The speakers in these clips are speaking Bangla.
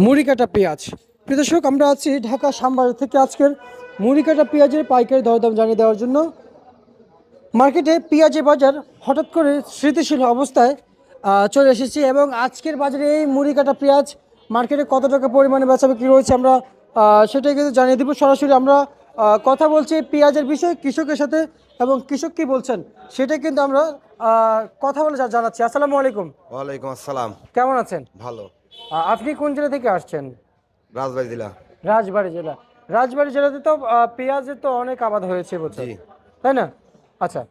মুড়ি কাটা পেঁয়াজ। প্রিয় দর্শক, আমরা আছি ঢাকা শ্যামবাজার থেকে আজকের মুড়ি কাটা পেঁয়াজের পাইকারি দরদাম জানিয়ে দেওয়ার জন্য। মার্কেটে পেঁয়াজের বাজার হঠাৎ করে স্থিতিশীল অবস্থায় চলে এসেছি এবং আজকের বাজারে এই মুড়ি কাটা পেঁয়াজ মার্কেটে কত টাকা পরিমাণে বেচাবিক্রি রয়েছে আমরা সেটাই কিন্তু জানিয়ে দিব। সরাসরি আমরা কথা বলছি পেঁয়াজের বিষয়ে কৃষকের সাথে এবং কৃষক কী বলছেন সেটা কিন্তু আমরা কথা বলে জানাচ্ছি। আসসালামু আলাইকুম। ওয়ালাইকুম আসসালাম। কেমন আছেন? ভালো। আপনি কোন জেলা থেকে আসছেন? রাজবাড়ী জেলা। রাজবাড়ী জেলা। রাজবাড়ী জেলাতে তো পেঁয়াজের তো অনেক আবাদ হয়েছে বছর, জি। তাই না? আচ্ছা,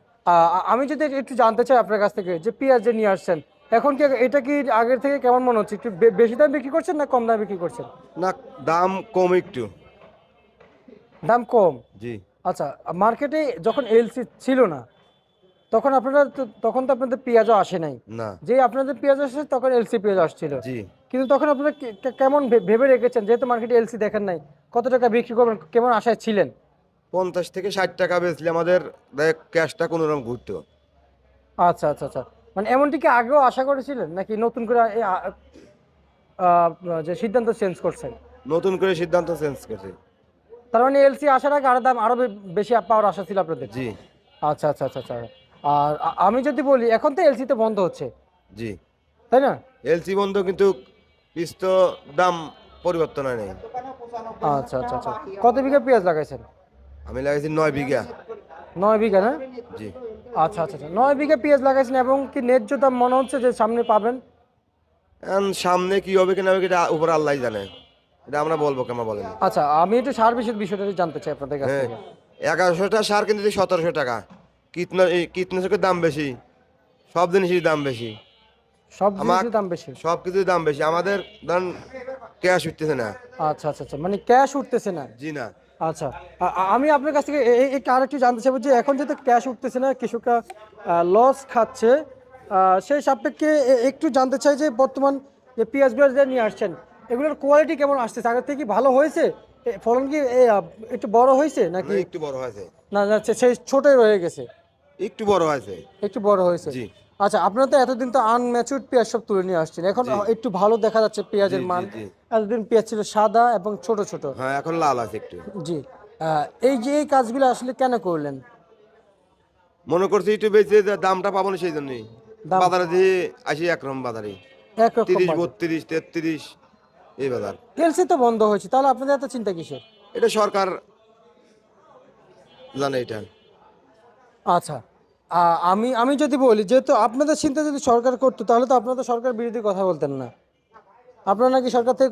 আমি যদি একটু জানতে চাই আপনার কাছ থেকে যে পেঁয়াজ যে নিয়ে আসছেন, এখন কি এটা কি আগের থেকে কেমন মনে হচ্ছে? একটু বেশি দাম বিক্রি করছেন না কম দামে বিক্রি করছেন? না, দাম কম একটু। দাম কম। জি। আচ্ছা, মার্কেটে যখন এলসি ছিল না তখন আপনারা তখন তো আপনাদের পেঁয়াজও আসে নাই। না। যে আপনাদের পেঁয়াজ আসছে তখন এলসি পেঁয়াজ আসছিল। জি। কিন্তু তখন আপনারা কেমন ভেবে রেখেছেন, যেহেতু মার্কেটে এলসি দেখেন নাই, কত টাকা বিক্রি করবেন, কেমন আশায় ছিলেন? 50 থেকে 60 টাকা বেচলে আমাদের ক্যাশটা কোনো রকম ঘুরতো। আচ্ছা আচ্ছা আচ্ছা, মানে এমনটি কি আগেও আশা করেছিলেন নাকি নতুন করে যে সিদ্ধান্ত চেঞ্জ করছেন? নতুন করে সিদ্ধান্ত চেঞ্জ করছে। তার মানে এলসি আসার আগে আরো দাম আরো বেশি পাওয়ার আশা ছিল আপনাদের? জি। আচ্ছা আচ্ছা আচ্ছা আচ্ছা। আর আমি যদি বলি, এখন তো এলসি তে বন্ধ হচ্ছে, জি। তাই না? এলসি বন্ধ, কিন্তু পিস তো দাম পরিবর্তন হয় নাই। আচ্ছা আচ্ছা আচ্ছা। কত বিঘা পেঁয়াজ লাগাইছেন? আমি লাগাইছি 9 বিঘা। 9 বিঘা না? জি। আচ্ছা আচ্ছা আচ্ছা, 9 বিঘা পেঁয়াজ লাগাইছেন এবং কি ন্যায্য দাম মনে হচ্ছে যে সামনে পাবেন? এখন সামনে কি হবে কিনা হবে এটা উপর আল্লাহই জানে। এটা আমরা বলবো কেমন বলেন। আচ্ছা, আমি একটু সার বিষয়টা জানতে চাই আপনাদের কাছ হ্যাঁ, থেকে। 1100 সার কিনতে 1700 টাকা। কীটনাশকের দাম বেশি, সব জিনিসের দাম বেশি। সব আমার জিনিসের দাম বেশি? সব কিছুর দাম বেশি। আমাদের ধরেন ক্যাশ উঠতেছে না। আচ্ছা আচ্ছা আচ্ছা, মানে ক্যাশ উঠতেছে না? জি না। আচ্ছা, আমি আপনার কাছ থেকে একটু আরেকটু জানতে চাইবো যে এখন যেহেতু ক্যাশ উঠতেছে না, কৃষকরা লস খাচ্ছে, সেই সাপেক্ষে একটু জানতে চাই যে বর্তমান যে পেঁয়াজগুলো যে নিয়ে আসছেন এগুলোর কোয়ালিটি কেমন আসতেছে? আগের থেকে কি ভালো হয়েছে? ফলন কি একটু বড় হয়েছে নাকি? না, একটু বড় হয়েছে। না না, সেই ছোটই রয়ে গেছে? একটু বড় হয়েছে। একটু বড় হয়েছে। জি। আচ্ছা, আপনারা তো এতদিন তো আনম্যাচুরড পেঁয়াজ সব তুলে নিয়ে আসছেন, এখন জি। একটু ভালো দেখা যাচ্ছে জি পেঁয়াজের জি মান। জি। এতদিন পেঁয়াজ ছিল সাদা এবং ছোট ছোট। হ্যাঁ, এখন লাল আছে একটু। জি। এই যে এই কাজগুলো আসলে কেন করলেন? মনে করছি একটু বেশি দামটা পাবো না, সেই জন্যই দাম বাজারে দিয়ে আসি একরকম বাজারে। একরকম 30, বাজে। 32, 33 এই বাজার। এলসি তো বন্ধ হয়েছে, তাহলে আপনাদের এত চিন্তা কিসের? এটা সরকার জানে এটা। আচ্ছা, আমি আমি যদি বলি, যেহেতু আপনাদের চিন্তা যদি সরকার করতো তাহলে তো আপনারা তো সরকার বিরোধী কথা বলতেন না। আপনারা নাকি সরকার থেকে